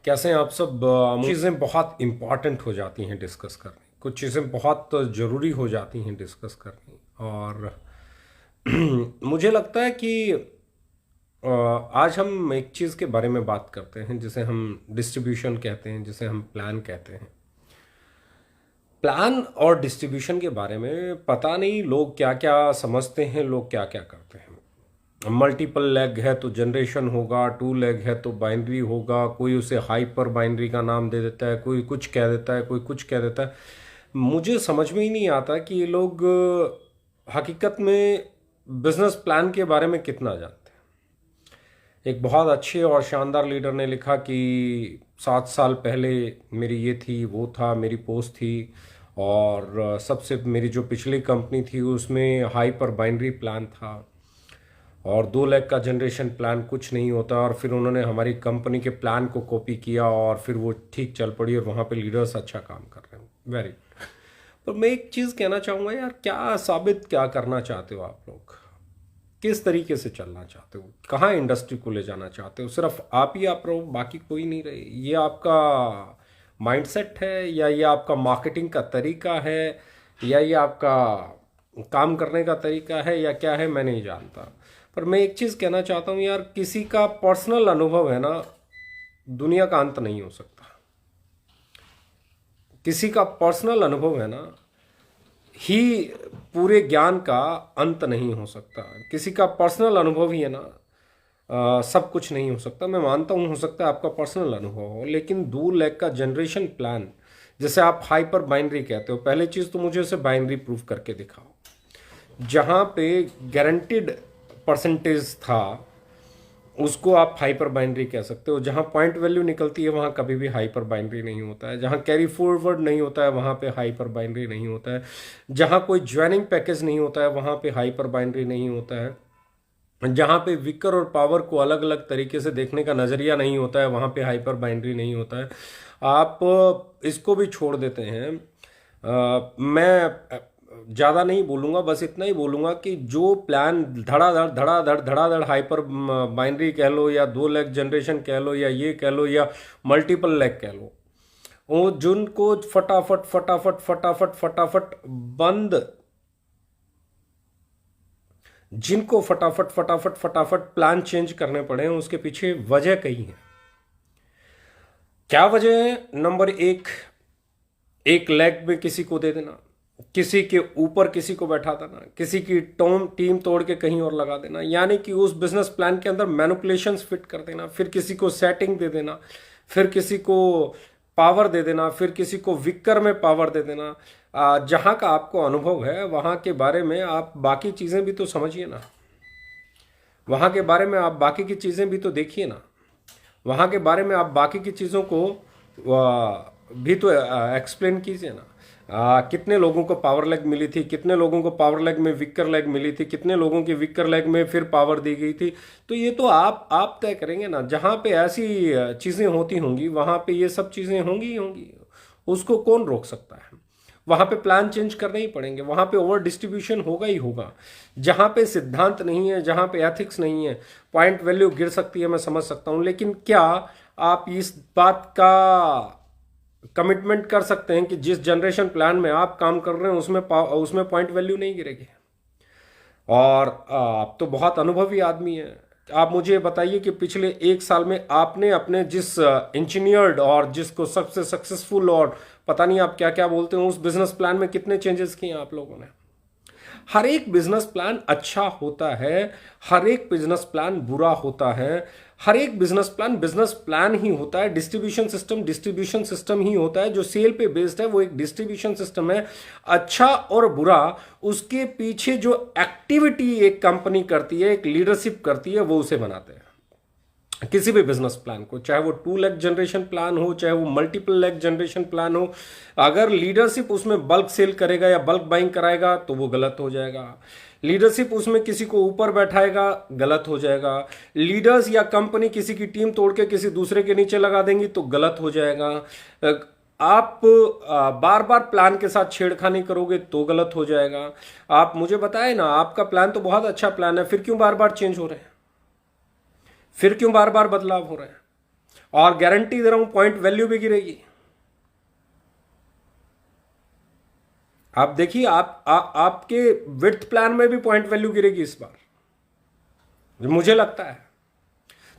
कैसे हैं आप सब। चीज़ें बहुत इम्पॉर्टेंट हो जाती हैं डिस्कस करनी, कुछ चीज़ें बहुत ज़रूरी हो जाती हैं डिस्कस करनी। और मुझे लगता है कि आज हम एक चीज़ के बारे में बात करते हैं जिसे हम डिस्ट्रीब्यूशन कहते हैं, जिसे हम प्लान कहते हैं। प्लान और डिस्ट्रीब्यूशन के बारे में पता नहीं लोग क्या क्या समझते हैं, लोग क्या क्या करते हैं। मल्टीपल लेग है तो जनरेशन होगा, टू लेग है तो बाइनरी होगा, कोई उसे हाइपर बाइनरी का नाम दे देता है, कोई कुछ कह देता है, कोई कुछ कह देता है। मुझे समझ में ही नहीं आता कि ये लोग हकीकत में बिजनेस प्लान के बारे में कितना जानते हैं। एक बहुत अच्छे और शानदार लीडर ने लिखा कि 7 साल पहले मेरी ये थी, वो था, मेरी पोस्ट थी, और सबसे मेरी जो पिछली कंपनी थी उसमें हाइपर बाइनरी प्लान था, और 2 लाख का जनरेशन प्लान कुछ नहीं होता। और फिर उन्होंने हमारी कंपनी के प्लान को कॉपी किया और फिर वो ठीक चल पड़ी और वहाँ पे लीडर्स अच्छा काम कर रहे हैं। वेरी। पर मैं एक चीज़ कहना चाहूँगा यार, क्या साबित क्या करना चाहते हो आप लोग? किस तरीके से चलना चाहते हो? कहाँ इंडस्ट्री को ले जाना चाहते हो? सिर्फ आप ही आप रहो, बाकी कोई नहीं रहे? ये आपका माइंडसेट है, या ये आपका मार्केटिंग का तरीका है, या ये आपका काम करने का तरीका है, या क्या है, मैं नहीं जानता। पर मैं एक चीज़ कहना चाहता हूँ यार, किसी का पर्सनल अनुभव है ना, दुनिया का अंत नहीं हो सकता। किसी का पर्सनल अनुभव है ना ही पूरे ज्ञान का अंत नहीं हो सकता। किसी का पर्सनल अनुभव ही है ना, सब कुछ नहीं हो सकता। मैं मानता हूँ हो सकता है आपका पर्सनल अनुभव हो, लेकिन 2 लाख का जनरेशन प्लान, जैसे आप हाइपर बाइनरी कहते हो, पहले चीज़ तो मुझे उसे बाइनरी प्रूफ करके दिखाओ। जहाँ पे गारंटीड परसेंटेज था उसको आप हाइपर बाइनरी कह सकते हो। जहाँ पॉइंट वैल्यू निकलती है वहाँ कभी भी हाइपर बाइनरी नहीं होता है। जहाँ कैरी फॉरवर्ड नहीं होता है वहाँ पे हाइपर बाइनरी नहीं होता है। जहाँ कोई ज्वाइनिंग पैकेज नहीं होता है वहाँ पे हाइपर बाइनरी नहीं होता है। जहाँ पे विकर और पावर को अलग अलग तरीके से देखने का नज़रिया नहीं होता है वहाँ पे हाइपर बाइनरी नहीं होता है। आप इसको भी छोड़ देते हैं। मैं ज़्यादा नहीं बोलूँगा, बस इतना ही बोलूँगा कि जो प्लान धड़ाधड़ हाइपर बाइनरी कह लो, या 2 लाख जनरेशन कह लो, या ये कह लो, या मल्टीपल लैख कह लो, वो जिनको फटाफट फटाफट फटाफट फटाफट बंद जिनको फटाफट फटाफट फटाफट प्लान चेंज करने पड़े हैं, उसके पीछे वजह कही है। क्या वजह है? नंबर एक, एक लेग में किसी को दे देना, किसी के ऊपर किसी को बैठा देना, किसी की टीम तोड़ के कहीं और लगा देना, यानी कि उस बिजनेस प्लान के अंदर मैनिपुलेशंस फिट कर देना, फिर किसी को सेटिंग दे देना, फिर किसी को पावर दे देना, फिर किसी को विक्कर में पावर दे देना। जहाँ का आपको अनुभव है वहाँ के बारे में आप बाकी चीज़ें भी तो समझिए ना, वहाँ के बारे में आप बाकी की चीज़ें भी तो देखिए ना, वहाँ के बारे में आप बाकी की चीज़ों को भी तो एक्सप्लेन कीजिए ना। कितने लोगों को पावर लेग मिली थी, कितने लोगों को पावर लेग में विक्कर लेग मिली थी, कितने लोगों की विक्कर लेग में फिर पावर दी गई थी। तो ये तो आप तय करेंगे ना। जहाँ पे ऐसी चीज़ें होती होंगी वहाँ पे ये सब चीज़ें होंगी ही होंगी, उसको कौन रोक सकता है? वहाँ पे प्लान चेंज करने ही पड़ेंगे, वहाँ पे ओवर डिस्ट्रीब्यूशन होगा ही होगा। जहाँ पे सिद्धांत नहीं है, जहाँ पे एथिक्स नहीं है, पॉइंट वैल्यू गिर सकती है, मैं समझ सकता हूँ। लेकिन क्या आप इस बात का कमिटमेंट कर सकते हैं कि जिस जनरेशन प्लान में आप काम कर रहे हैं उसमें पॉइंट वैल्यू नहीं गिरेगी? और आप तो बहुत अनुभवी आदमी हैं, आप मुझे बताइए कि पिछले 1 साल में आपने अपने जिस इंजीनियर्ड और जिसको सबसे सक्सेसफुल और पता नहीं आप क्या क्या बोलते हो उस बिजनेस प्लान में कितने चेंजेस किए आप लोगों ने? हर एक बिजनेस प्लान अच्छा होता है, हर एक बिजनेस प्लान बुरा होता है, हर एक बिजनेस प्लान ही होता है। डिस्ट्रीब्यूशन सिस्टम ही होता है। जो सेल पे बेस्ड है वो एक डिस्ट्रीब्यूशन सिस्टम है। अच्छा और बुरा, उसके पीछे जो एक्टिविटी एक कंपनी करती है, एक लीडरशिप करती है, वो उसे बनाते हैं। किसी भी बिजनेस प्लान को, चाहे वो 2 लाख जनरेशन प्लान हो, चाहे वो मल्टीपल लाख जनरेशन प्लान हो, अगर लीडरशिप उसमें बल्क सेल करेगा या बल्क बाइंग कराएगा तो वो गलत हो जाएगा। लीडरशिप उसमें किसी को ऊपर बैठाएगा, गलत हो जाएगा। लीडर्स या कंपनी किसी की टीम तोड़ के किसी दूसरे के नीचे लगा देंगी तो गलत हो जाएगा। आप बार बार प्लान के साथ छेड़खानी करोगे तो गलत हो जाएगा। आप मुझे बताए ना, आपका प्लान तो बहुत अच्छा प्लान है, फिर क्यों बार बार चेंज हो रहे हैं? फिर क्यों बार बार बदलाव हो रहे हैं? और गारंटी दे रहा हूं पॉइंट वैल्यू भी गिरेगी। आप देखिए, आपके विड्थ प्लान में भी पॉइंट वैल्यू गिरेगी इस बार, मुझे लगता है।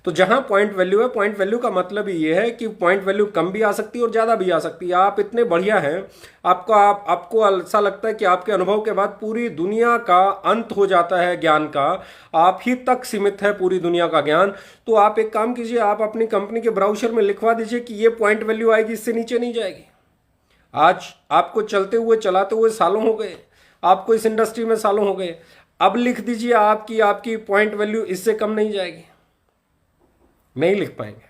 तो जहां पॉइंट वैल्यू है, पॉइंट वैल्यू का मतलब ये है कि पॉइंट वैल्यू कम भी आ सकती है और ज्यादा भी आ सकती है। आप इतने बढ़िया हैं, आपको ऐसा लगता है कि आपके अनुभव के बाद पूरी दुनिया का अंत हो जाता है ज्ञान का, आप ही तक सीमित है पूरी दुनिया का ज्ञान। तो आप एक काम कीजिए, आप अपनी कंपनी के ब्राउजर में लिखवा दीजिए कि ये पॉइंट वैल्यू आएगी, इससे नीचे नहीं जाएगी। आज आपको चलते हुए चलाते हुए सालों हो गए, आपको इस इंडस्ट्री में सालों हो गए, अब लिख दीजिए आपकी पॉइंट वैल्यू इससे कम नहीं जाएगी। नहीं लिख पाएंगे,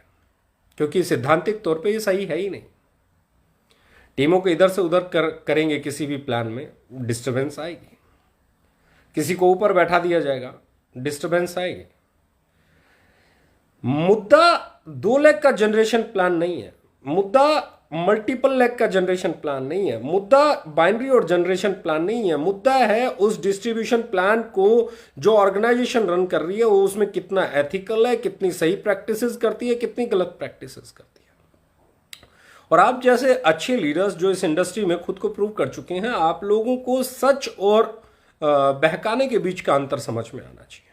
क्योंकि सैद्धांतिक तौर पे ये सही है ही नहीं। टीमों को इधर से उधर करेंगे किसी भी प्लान में, डिस्टरबेंस आएगी। किसी को ऊपर बैठा दिया जाएगा, डिस्टरबेंस आएगी। मुद्दा 2 लाख का जनरेशन प्लान नहीं है, मुद्दा मल्टीपल लेग का जनरेशन प्लान नहीं है, मुद्दा बाइनरी और जनरेशन प्लान नहीं है। मुद्दा है उस डिस्ट्रीब्यूशन प्लान को जो ऑर्गेनाइजेशन रन कर रही है वो उसमें कितना एथिकल है, कितनी सही प्रैक्टिसेस करती है, कितनी गलत प्रैक्टिसेस करती है। और आप जैसे अच्छे लीडर्स जो इस इंडस्ट्री में खुद को प्रूव कर चुके हैं, आप लोगों को सच और बहकाने के बीच का अंतर समझ में आना चाहिए।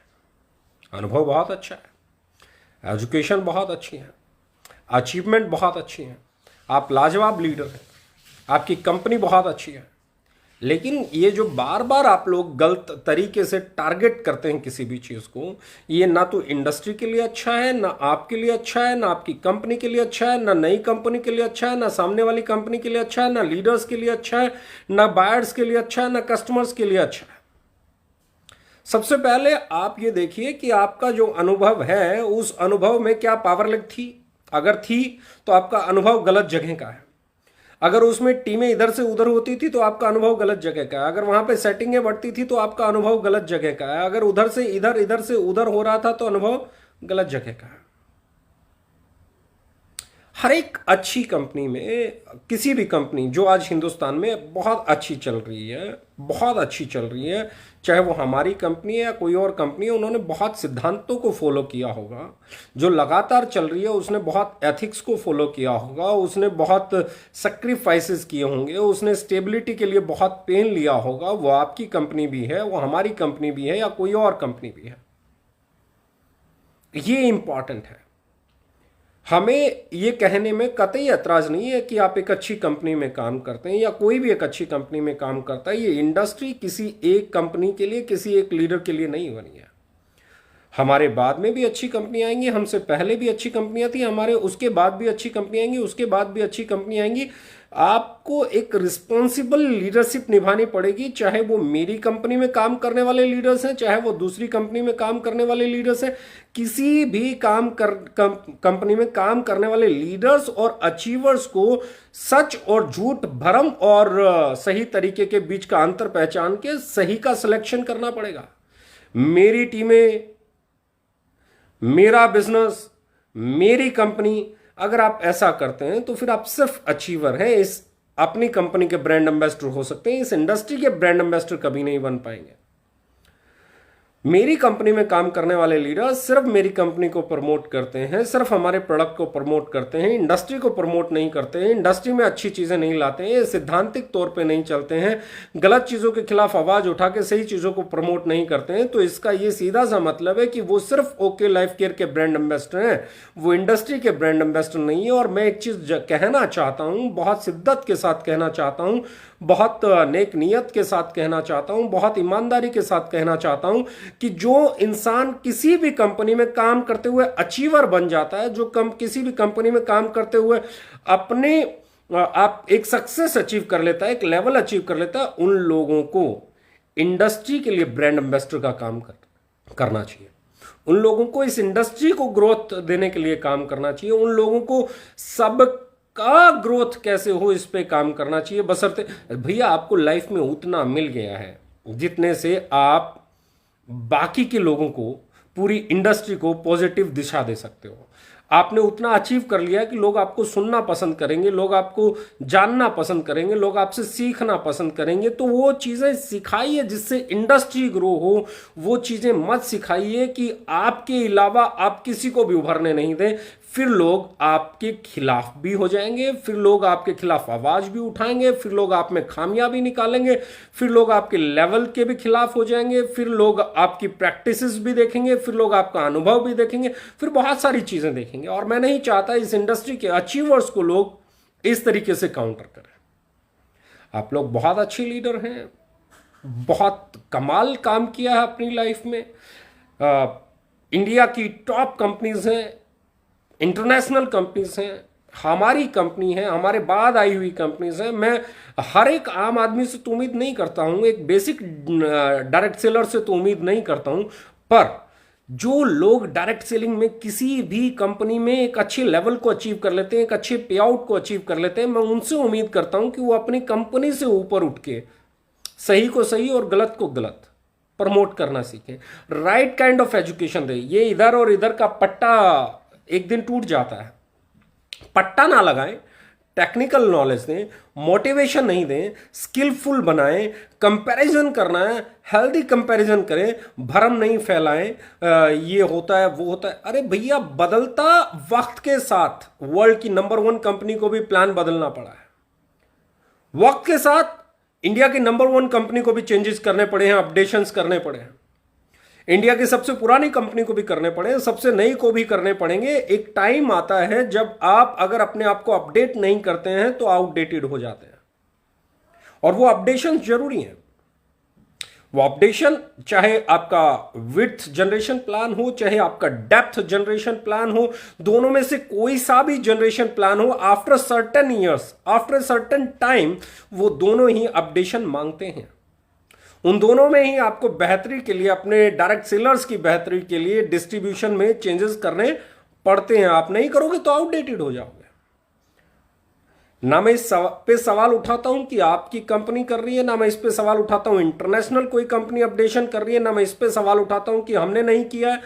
अनुभव बहुत अच्छा है, एजुकेशन बहुत अच्छी है, अचीवमेंट बहुत अच्छी है, आप लाजवाब लीडर हैं, आपकी कंपनी बहुत अच्छी है। लेकिन ये जो बार बार आप लोग गलत तरीके से टारगेट करते हैं किसी भी चीज़ को, ये ना तो इंडस्ट्री के लिए अच्छा है, ना आपके लिए अच्छा है, ना आपकी कंपनी के लिए अच्छा है, ना नई कंपनी के लिए अच्छा है, ना सामने वाली कंपनी के लिए अच्छा है, ना लीडर्स के लिए अच्छा है, ना बायर्स के लिए अच्छा है, ना कस्टमर्स के लिए अच्छा है। सबसे पहले आप ये देखिए कि आपका जो अनुभव है उस अनुभव में क्या पावर लेग थी। अगर थी तो आपका अनुभव गलत जगह का है। अगर उसमें टीमें इधर से उधर होती थी तो आपका अनुभव गलत जगह का है। अगर वहां पे सेटिंगें बढ़ती थी तो आपका अनुभव गलत जगह का है। अगर उधर से इधर, इधर से उधर हो रहा था तो अनुभव गलत जगह का है। हर एक अच्छी कंपनी में, किसी भी कंपनी जो आज हिंदुस्तान में बहुत अच्छी चल रही है, बहुत अच्छी चल रही है, चाहे वो हमारी कंपनी है या कोई और कंपनी है, उन्होंने बहुत सिद्धांतों को फॉलो किया होगा। जो लगातार चल रही है उसने बहुत एथिक्स को फॉलो किया होगा, उसने बहुत सेक्रीफाइसेस किए होंगे, उसने स्टेबिलिटी के लिए बहुत पेन लिया होगा। वो आपकी कंपनी भी है, वो हमारी कंपनी भी है, या कोई और कंपनी भी है। ये इंपॉर्टेंट है। हमें ये कहने में कतई ऐतराज नहीं है कि आप एक अच्छी कंपनी में काम करते हैं या कोई भी एक अच्छी कंपनी में काम करता है। ये इंडस्ट्री किसी एक कंपनी के लिए, किसी एक लीडर के लिए नहीं बनी है। हमारे बाद में भी अच्छी कंपनी आएंगी, हमसे पहले भी अच्छी कंपनियां थी, हमारे उसके बाद भी अच्छी कंपनी आएंगी, उसके बाद भी अच्छी कंपनी आएंगी। आपको एक रिस्पॉन्सिबल लीडरशिप निभानी पड़ेगी, चाहे वो मेरी कंपनी में काम करने वाले लीडर्स हैं, चाहे वो दूसरी कंपनी में काम करने वाले लीडर्स हैं। किसी भी कंपनी में काम करने वाले लीडर्स और अचीवर्स को सच और झूठ, भरम और सही तरीके के बीच का अंतर पहचान के सही का सिलेक्शन करना पड़ेगा। मेरी टीमें, मेरा बिजनेस, मेरी कंपनी, अगर आप ऐसा करते हैं तो फिर आप सिर्फ अचीवर हैं। इस अपनी कंपनी के ब्रांड एम्बेसडर हो सकते हैं, इस इंडस्ट्री के ब्रांड एम्बेसडर कभी नहीं बन पाएंगे। मेरी कंपनी में काम करने वाले लीडर सिर्फ मेरी कंपनी को प्रमोट करते हैं, सिर्फ हमारे प्रोडक्ट को प्रमोट करते हैं, इंडस्ट्री को प्रमोट नहीं करते हैं, इंडस्ट्री में अच्छी चीजें नहीं लाते हैं, सिद्धांतिक तौर पे नहीं चलते हैं, गलत चीजों के खिलाफ आवाज उठा के सही चीजों को प्रमोट नहीं करते हैं। तो इसका ये सीधा सा मतलब है कि वो सिर्फ ओके लाइफ केयर के ब्रांड एम्बेसडर हैं, वो इंडस्ट्री के ब्रांड एम्बेसडर नहीं है। और मैं एक चीज कहना चाहता हूं, बहुत शिद्दत के साथ कहना चाहता हूं, बहुत नेक नियत के साथ कहना चाहता हूं, बहुत ईमानदारी के साथ कहना चाहता हूं कि जो इंसान किसी भी कंपनी में काम करते हुए अचीवर बन जाता है, जो किसी भी कंपनी में काम करते हुए अपने आप एक सक्सेस अचीव कर लेता है, एक लेवल अचीव कर लेता है, उन लोगों को इंडस्ट्री के लिए ब्रांड एम्बेसडर का काम करना चाहिए। उन लोगों को इस इंडस्ट्री को ग्रोथ देने के लिए काम करना चाहिए। उन लोगों को सब का ग्रोथ कैसे हो इस पे काम करना चाहिए। बशर्ते भैया आपको लाइफ में उतना मिल गया है जितने से आप बाकी के लोगों को, पूरी इंडस्ट्री को पॉजिटिव दिशा दे सकते हो। आपने उतना अचीव कर लिया कि लोग आपको सुनना पसंद करेंगे, लोग आपको जानना पसंद करेंगे, लोग आपसे सीखना पसंद करेंगे। तो वो चीज़ें सिखाइए जिससे इंडस्ट्री ग्रो हो। वो चीज़ें मत सिखाइए कि आपके अलावा आप किसी को भी उभरने नहीं दें। फिर लोग आपके खिलाफ भी हो जाएंगे, फिर लोग आपके खिलाफ आवाज भी उठाएंगे, फिर लोग आप में खामियां भी निकालेंगे, फिर लोग आपके लेवल के भी खिलाफ हो जाएंगे, फिर लोग आपकी प्रैक्टिसेस भी देखेंगे, फिर लोग आपका अनुभव भी देखेंगे, फिर बहुत सारी चीजें देखेंगे। और मैं नहीं चाहता इस इंडस्ट्री के अचीवर्स को लोग इस तरीके से काउंटर करें। आप लोग बहुत अच्छे लीडर हैं, बहुत कमाल काम किया है अपनी लाइफ में। इंडिया की टॉप कंपनीज हैं, इंटरनेशनल कंपनीज हैं, हमारी कंपनी है, हमारे बाद आई हुई कंपनीज हैं। मैं हर एक आम आदमी से तो उम्मीद नहीं करता हूं, एक बेसिक डायरेक्ट सेलर से तो उम्मीद नहीं करता हूं, पर जो लोग डायरेक्ट सेलिंग में किसी भी कंपनी में एक अच्छे लेवल को अचीव कर लेते हैं, एक अच्छे पे आउट को अचीव कर लेते हैं, मैं उनसे उम्मीद करता हूं कि वो अपनी कंपनी से ऊपर उठ के सही को सही और गलत को गलत प्रमोट करना सीखें, राइट काइंड ऑफ एजुकेशन दें। ये इधर और इधर का पट्टा एक दिन टूट जाता है, पट्टा ना लगाएं, टेक्निकल नॉलेज दें, मोटिवेशन नहीं दें, स्किलफुल बनाएं, कंपैरिजन करना है, हेल्दी कंपैरिजन करें, भरम नहीं फैलाएं, ये होता है वो होता है। अरे भैया, बदलता वक्त के साथ वर्ल्ड की नंबर 1 कंपनी को भी प्लान बदलना पड़ा है। वक्त के साथ इंडिया की नंबर 1 कंपनी को भी चेंजेस करने पड़े हैं, अपडेशंस करने पड़े हैं। इंडिया की सबसे पुरानी कंपनी को भी करने पड़े, सबसे नई को भी करने पड़ेंगे। एक टाइम आता है जब आप अगर अपने आप को अपडेट नहीं करते हैं तो आउटडेटेड हो जाते हैं, और वो अपडेशन जरूरी है। वो अपडेशन चाहे आपका विड्थ जनरेशन प्लान हो, चाहे आपका डेप्थ जनरेशन प्लान हो, दोनों में से कोई सा भी जनरेशन प्लान हो, after certain years, after certain time, वो दोनों ही अपडेशन मांगते हैं। उन दोनों में ही आपको बेहतरी के लिए, अपने डायरेक्ट सेलर्स की बेहतरी के लिए डिस्ट्रीब्यूशन में चेंजेस करने पड़ते हैं। आप नहीं करोगे तो आउटडेटेड हो जाओगे। ना मैं इस पे सवाल उठाता हूं कि आपकी कंपनी कर रही है, ना मैं इस पे सवाल उठाता हूं इंटरनेशनल कोई कंपनी अपडेशन कर रही है, ना मैं इस पे सवाल उठाता हूं कि हमने नहीं किया है।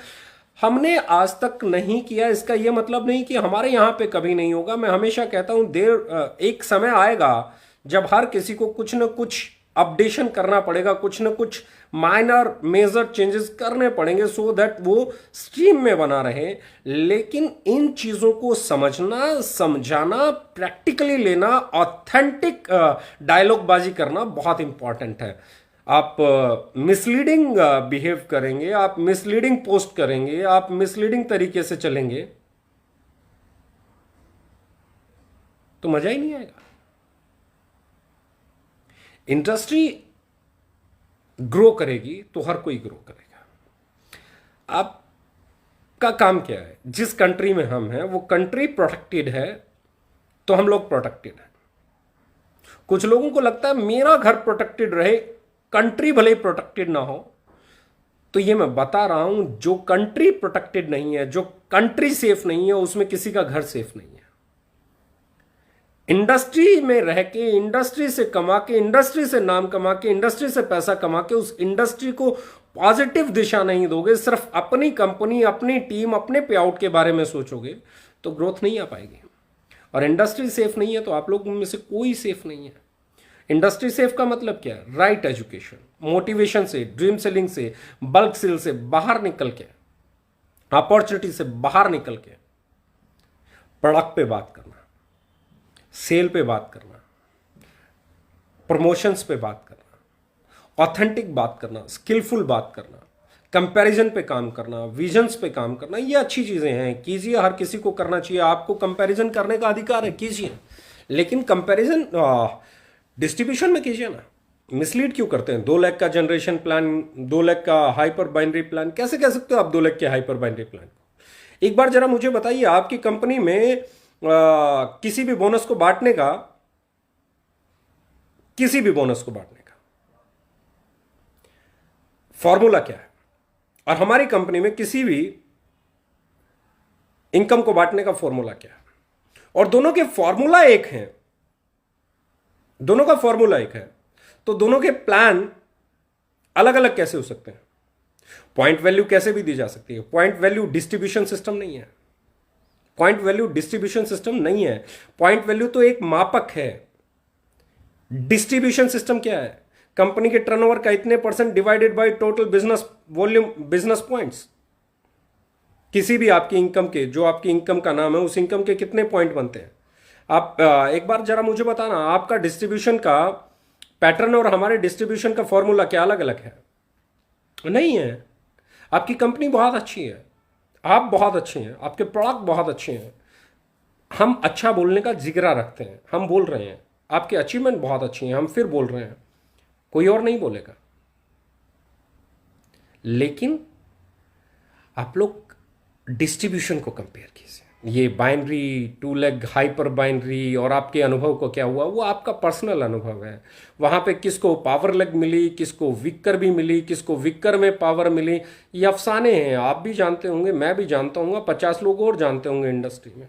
हमने आज तक नहीं किया, इसका यह मतलब नहीं कि हमारे यहां पे कभी नहीं होगा। मैं हमेशा कहता हूं एक समय आएगा जब हर किसी को कुछ न कुछ अपडेशन करना पड़ेगा, कुछ न कुछ माइनर मेजर चेंजेस करने पड़ेंगे, सो दैट वो स्ट्रीम में बना रहे। लेकिन इन चीजों को समझना, समझाना, प्रैक्टिकली लेना, ऑथेंटिक डायलॉग बाजी करना बहुत इंपॉर्टेंट है। आप मिसलीडिंग बिहेव करेंगे, आप मिसलीडिंग पोस्ट करेंगे, आप मिसलीडिंग तरीके से चलेंगे तो मजा ही नहीं आएगा। इंडस्ट्री ग्रो करेगी तो हर कोई ग्रो करेगा। आपका काम क्या है? जिस कंट्री में हम हैं वो कंट्री प्रोटेक्टेड है तो हम लोग प्रोटेक्टेड हैं। कुछ लोगों को लगता है मेरा घर प्रोटेक्टेड रहे, कंट्री भले ही प्रोटेक्टेड ना हो। तो ये मैं बता रहा हूं, जो कंट्री प्रोटेक्टेड नहीं है, जो कंट्री सेफ नहीं है, उसमें किसी का घर सेफ नहीं है। इंडस्ट्री में रह के, इंडस्ट्री से कमा के, इंडस्ट्री से नाम कमा के, इंडस्ट्री से पैसा कमा के उस इंडस्ट्री को पॉजिटिव दिशा नहीं दोगे, सिर्फ अपनी कंपनी, अपनी टीम, अपने पे आउट के बारे में सोचोगे तो ग्रोथ नहीं आ पाएगी। और इंडस्ट्री सेफ नहीं है तो आप लोग में से कोई सेफ नहीं है। इंडस्ट्री सेफ का मतलब क्या है? राइट एजुकेशन, मोटिवेशन से, ड्रीम सेलिंग से, बल्क सेल से बाहर निकल के, अपॉर्चुनिटी से बाहर निकल के प्रोडक्ट पे बात करना, सेल पे बात करना, प्रमोशंस पे बात करना, ऑथेंटिक बात करना, स्किलफुल बात करना, कंपैरिजन पे काम करना, विजन्स पे काम करना, ये अच्छी चीजें हैं, कीजिए। हर किसी को करना चाहिए। आपको कंपैरिजन करने का अधिकार है, कीजिए। लेकिन कंपैरिजन डिस्ट्रीब्यूशन में कीजिए ना। मिसलीड क्यों करते हैं? 2 लाख का जनरेशन प्लान, 2 लाख का हाइपर बाइनरी प्लान, कैसे कह सकते हो आप 2 लाख के हाइपर बाइनरी प्लान को? एक बार जरा मुझे बताइए, आपकी कंपनी में किसी भी बोनस को बांटने का, किसी भी बोनस को बांटने का फॉर्मूला क्या है? और हमारी कंपनी में किसी भी इनकम को बांटने का फॉर्मूला क्या है? और दोनों के फॉर्मूला एक हैं, दोनों का फॉर्मूला एक है, तो दोनों के प्लान अलग अलग कैसे हो सकते हैं? पॉइंट वैल्यू कैसे भी दी जा सकती है। पॉइंट वैल्यू डिस्ट्रीब्यूशन सिस्टम नहीं है। पॉइंट वैल्यू डिस्ट्रीब्यूशन सिस्टम नहीं है। पॉइंट वैल्यू तो एक मापक है। डिस्ट्रीब्यूशन सिस्टम क्या है? कंपनी के टर्नओवर का इतने % divided by total business volume, business points. किसी भी आपकी इनकम के, जो आपकी इनकम का नाम है, उस इनकम के कितने पॉइंट बनते हैं? आप एक बार जरा मुझे बताना, आपका डिस्ट्रीब्यूशन का पैटर्न और हमारे डिस्ट्रीब्यूशन का फॉर्मूला क्या अलग अलग है? नहीं है। आपकी कंपनी बहुत अच्छी है, आप बहुत अच्छे हैं, आपके प्रोडक्ट बहुत अच्छे हैं, हम अच्छा बोलने का जिगरा रखते हैं, हम बोल रहे हैं, आपके अचीवमेंट बहुत अच्छी हैं, हम फिर बोल रहे हैं, कोई और नहीं बोलेगा। लेकिन आप लोग डिस्ट्रीब्यूशन को कंपेयर कीजिए, ये binary, two leg, hyper binary, और आपके अनुभव को क्या हुआ, वो आपका पर्सनल अनुभव है। वहाँ पे किसको पावर लेग मिली, किसको विक्कर भी मिली, किसको विक्कर में पावर मिली, ये अफसाने हैं। आप भी जानते होंगे, मैं भी जानता हूँ, 50 लोग और जानते होंगे इंडस्ट्री में।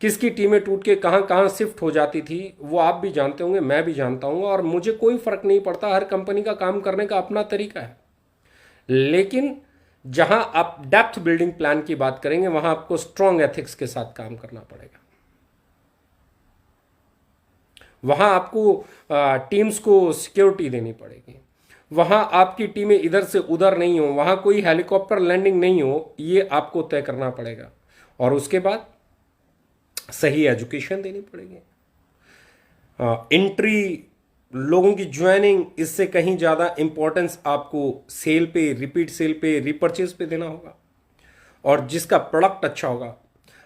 किसकी टीमें टूट के कहाँ कहाँ शिफ्ट हो जाती थी, वो आप भी जानते होंगे, मैं भी जानता हूँ, और मुझे कोई फ़र्क नहीं पड़ता। हर कंपनी का काम करने का अपना तरीका है। लेकिन जहां आप डेप्थ बिल्डिंग प्लान की बात करेंगे, वहां आपको स्ट्रॉन्ग एथिक्स के साथ काम करना पड़ेगा। वहां आपको टीम्स को सिक्योरिटी देनी पड़ेगी। वहां आपकी टीमें इधर से उधर नहीं हो, वहां कोई हेलीकॉप्टर लैंडिंग नहीं हो, ये आपको तय करना पड़ेगा। और उसके बाद सही एजुकेशन देनी पड़ेगी। एंट्री, लोगों की ज्वाइनिंग, इससे कहीं ज़्यादा इंपॉर्टेंस आपको सेल पे, रिपीट सेल पे, रिपर्चेज पे देना होगा। और जिसका प्रोडक्ट अच्छा होगा,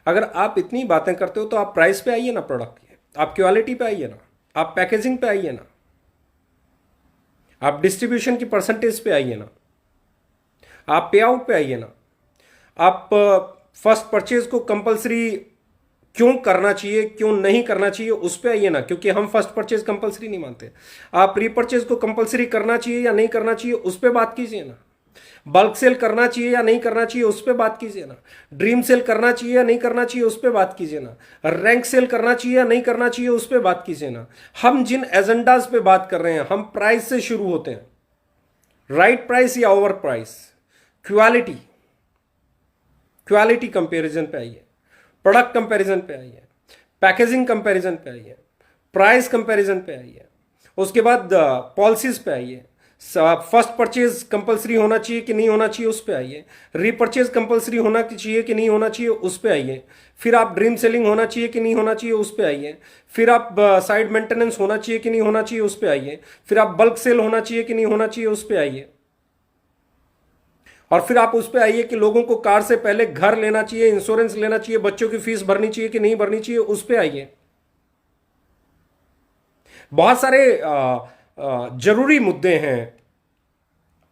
अगर आप इतनी बातें करते हो तो आप प्राइस पे आइए ना, प्रोडक्ट की आप क्वालिटी पे आइए ना, आप पैकेजिंग पे आइए ना, आप डिस्ट्रीब्यूशन की परसेंटेज पे आइए ना, आप पे आउट पे आइए ना, आप फर्स्ट परचेज को कंपलसरी क्यों करना चाहिए, क्यों नहीं करना चाहिए, उस पर आइए ना, क्योंकि हम फर्स्ट परचेज कंपलसरी नहीं मानते। आप रीपर्चेज को कंपलसरी करना चाहिए या नहीं करना चाहिए, उस पर बात कीजिए ना। बल्क सेल करना चाहिए या नहीं करना चाहिए, उस पर बात कीजिए ना। ड्रीम सेल करना चाहिए या नहीं करना चाहिए, उस पर बात कीजिए ना। रैंक सेल करना चाहिए या नहीं करना चाहिए, उस पर बात कीजिए ना। हम जिन एजेंडाज पे बात कर रहे हैं, हम प्राइस से शुरू होते हैं। राइट प्राइस या over price, quality, quality comparison पे आइए, प्रोडक्ट कंपैरिजन पे आइए, पैकेजिंग कंपैरिजन पे आइए, प्राइस कंपैरिजन पे आइए, उसके बाद पॉलिसीज पे आइए। फर्स्ट परचेज कंपलसरी होना चाहिए कि नहीं होना चाहिए, उस पे आइए। रीपर्चेज कंपलसरी होना चाहिए कि नहीं होना चाहिए, उस पे आइए। फिर आप ड्रीम सेलिंग होना चाहिए कि नहीं होना चाहिए, उस पे आइए। फिर आप साइड मेंटेनेंस होना चाहिए कि नहीं होना चाहिए, उस पे आइए। फिर आप बल्क सेल होना चाहिए कि नहीं होना चाहिए, उस पे आइए। और फिर आप उस पर आइए कि लोगों को कार से पहले घर लेना चाहिए, इंश्योरेंस लेना चाहिए, बच्चों की फीस भरनी चाहिए कि नहीं भरनी चाहिए, उस पर आइए। बहुत सारे जरूरी मुद्दे हैं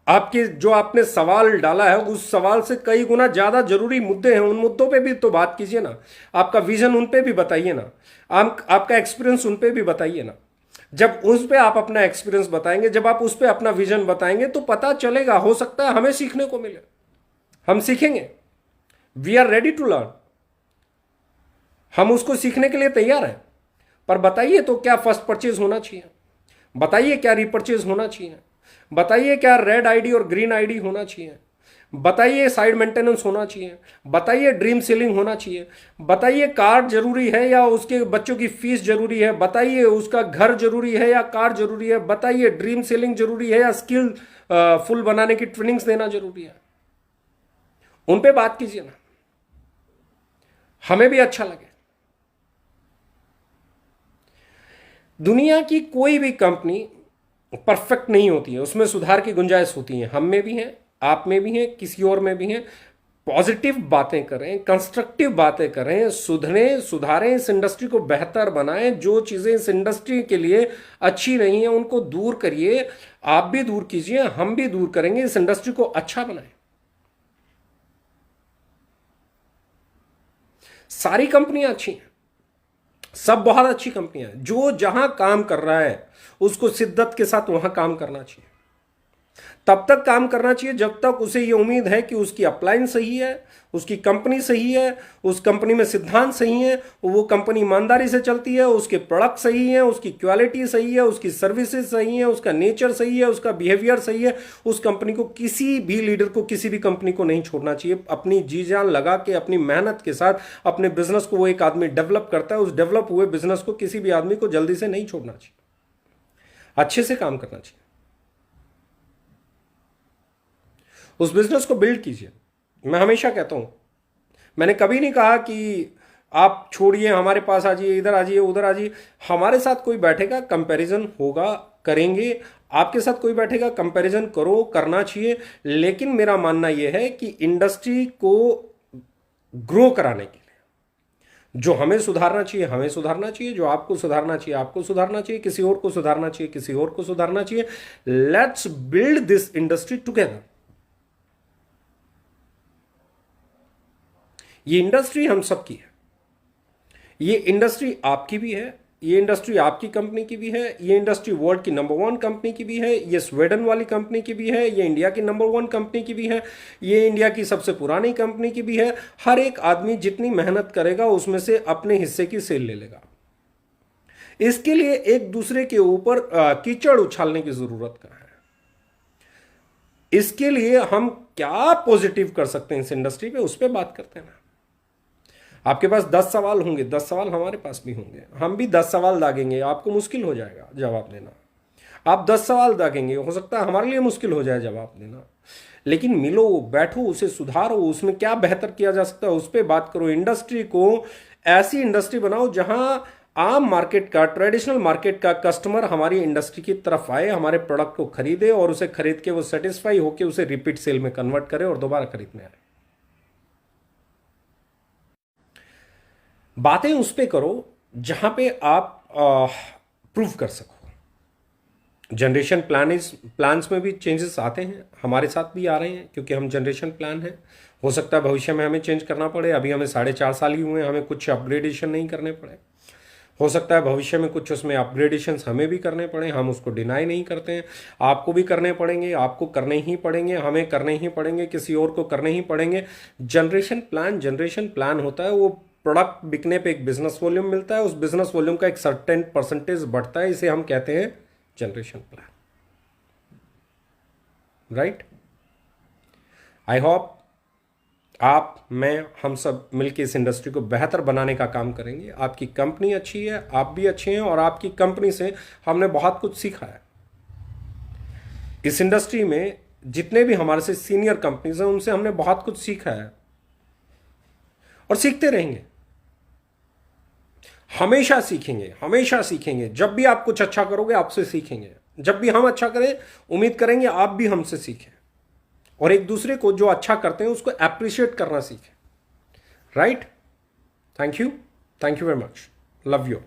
आपके, जो आपने सवाल डाला है उस सवाल से कई गुना ज्यादा जरूरी मुद्दे हैं। उन मुद्दों पे भी तो बात कीजिए ना। आपका विजन उन पे भी बताइए ना, आपका एक्सपीरियंस उन पे भी बताइए ना। जब उस पे आप अपना एक्सपीरियंस बताएंगे, जब आप उस पे अपना विजन बताएंगे, तो पता चलेगा, हो सकता है हमें सीखने को मिले, हम सीखेंगे। We are ready to learn, हम उसको सीखने के लिए तैयार हैं। पर बताइए तो, क्या फर्स्ट परचेज होना चाहिए? बताइए क्या रिपर्चेज होना चाहिए? बताइए क्या रेड आईडी और ग्रीन आईडी होना चाहिए? बताइए साइड मेंटेनेंस होना चाहिए? बताइए ड्रीम सेलिंग होना चाहिए? बताइए कार जरूरी है या उसके बच्चों की फीस जरूरी है? बताइए उसका घर जरूरी है या कार जरूरी है? बताइए ड्रीम सेलिंग जरूरी है या स्किल फुल बनाने की ट्रेनिंग्स देना जरूरी है? उन पे बात कीजिए ना, हमें भी अच्छा लगे। दुनिया की कोई भी कंपनी परफेक्ट नहीं होती है, उसमें सुधार की गुंजाइश होती है। हम में भी है, आप में भी है, किसी और में भी है। पॉजिटिव बातें करें, कंस्ट्रक्टिव बातें करें, सुधरें, सुधारें, इस इंडस्ट्री को बेहतर बनाएं। जो चीज़ें इस इंडस्ट्री के लिए अच्छी नहीं है उनको दूर करिए। आप भी दूर कीजिए, हम भी दूर करेंगे, इस इंडस्ट्री को अच्छा बनाएं। सारी कंपनियां अच्छी हैं, सब बहुत अच्छी कंपनियां हैं। जो जहां काम कर रहा है उसको शिद्दत के साथ वहां काम करना चाहिए। तब तक काम करना चाहिए जब तक उसे यह उम्मीद है कि उसकी अपलाइन सही है, उसकी कंपनी सही है, उस कंपनी में सिद्धांत सही है, वो कंपनी ईमानदारी से चलती है, उसके प्रोडक्ट सही है, उसकी क्वालिटी सही है, उसकी सर्विसेज सही है, उसका नेचर सही है, उसका बिहेवियर सही है। उस कंपनी को, किसी भी लीडर को, किसी भी कंपनी को नहीं छोड़ना चाहिए। अपनी जी जान लगा के, अपनी मेहनत के साथ अपने बिजनेस को वो एक आदमी डेवलप करता है, उस डेवलप हुए बिजनेस को किसी भी आदमी को जल्दी से नहीं छोड़ना चाहिए, अच्छे से काम करना चाहिए। उस बिजनेस को बिल्ड कीजिए। मैं हमेशा कहता हूं, मैंने कभी नहीं कहा कि आप छोड़िए, हमारे पास आ जाइए, इधर आ जाइए, उधर आ जाइए। हमारे साथ कोई बैठेगा, कंपैरिजन होगा, करेंगे। आपके साथ कोई बैठेगा, कंपैरिजन करो, करना चाहिए। लेकिन मेरा मानना यह है कि इंडस्ट्री को ग्रो कराने के लिए जो हमें सुधारना चाहिए, हमें सुधारना चाहिए। जो आपको सुधारना चाहिए, आपको सुधारना चाहिए। किसी और को सुधारना चाहिए, किसी और को सुधारना चाहिए। Let's build this industry together. ये इंडस्ट्री हम सबकी है। ये इंडस्ट्री आपकी भी है, ये इंडस्ट्री आपकी कंपनी की भी है, ये इंडस्ट्री वर्ल्ड की नंबर 1 कंपनी की भी है, ये स्वीडन वाली कंपनी की भी है, ये इंडिया की नंबर 1 कंपनी की भी है, ये इंडिया की सबसे पुरानी कंपनी की भी है। हर एक आदमी जितनी मेहनत करेगा उसमें से अपने हिस्से की सेल ले लेगा। इसके लिए एक दूसरे के ऊपर कीचड़ उछालने की जरूरत कहाँ है? इसके लिए हम क्या पॉजिटिव कर सकते हैं इस इंडस्ट्री पे, उस पर बात करते हैं ना। आपके पास 10 सवाल होंगे, 10 सवाल हमारे पास भी होंगे, हम भी 10 सवाल दागेंगे। आपको मुश्किल हो जाएगा जवाब देना। आप 10 सवाल दागेंगे, हो सकता है हमारे लिए मुश्किल हो जाए जवाब देना। लेकिन मिलो, बैठो, उसे सुधारो, उसमें क्या बेहतर किया जा सकता है उस पर बात करो। इंडस्ट्री को ऐसी इंडस्ट्री बनाओ जहां आम मार्केट का, ट्रेडिशनल मार्केट का कस्टमर हमारी इंडस्ट्री की तरफ आए, हमारे प्रोडक्ट को खरीदे और उसे खरीद के वो सेटिस्फाई होकर उसे रिपीट सेल में कन्वर्ट करे और दोबारा खरीदने आए। बातें उस पे करो जहां पे आप प्रूव कर सको। जनरेशन प्लान्स में भी चेंजेस आते हैं, हमारे साथ भी आ रहे हैं, क्योंकि हम जनरेशन प्लान है। हो सकता है भविष्य में हमें चेंज करना पड़े। अभी हमें 4.5 साल ही हुए, हमें कुछ अपग्रेडेशन नहीं करने पड़े। हो सकता है भविष्य में कुछ उसमें अपग्रेडेशंस हमें भी करने पड़े, हम उसको डिनाई नहीं करते हैं। आपको भी करने पड़ेंगे, आपको करने ही पड़ेंगे, हमें करने ही पड़ेंगे, किसी और को करने ही पड़ेंगे। जनरेशन प्लान होता है, वो प्रोडक्ट बिकने पे एक बिजनेस वॉल्यूम मिलता है, उस बिजनेस वॉल्यूम का एक सर्टेन परसेंटेज बढ़ता है, इसे हम कहते हैं generation plan. Right? I hope आप, मैं, हम सब मिलकर इस इंडस्ट्री को बेहतर बनाने का काम करेंगे। आपकी कंपनी अच्छी है, आप भी अच्छे हैं, और आपकी कंपनी से हमने बहुत कुछ सीखा है। इस इंडस्ट्री में जितने भी हमारे से सीनियर कंपनीज हैं उनसे हमने बहुत कुछ सीखा है और सीखते रहेंगे। हमेशा सीखेंगे, हमेशा सीखेंगे। जब भी आप कुछ अच्छा करोगे आपसे सीखेंगे, जब भी हम अच्छा करें उम्मीद करेंगे आप भी हमसे सीखें, और एक दूसरे को जो अच्छा करते हैं उसको एप्रिशिएट करना सीखें। Right? Thank you very much, love you.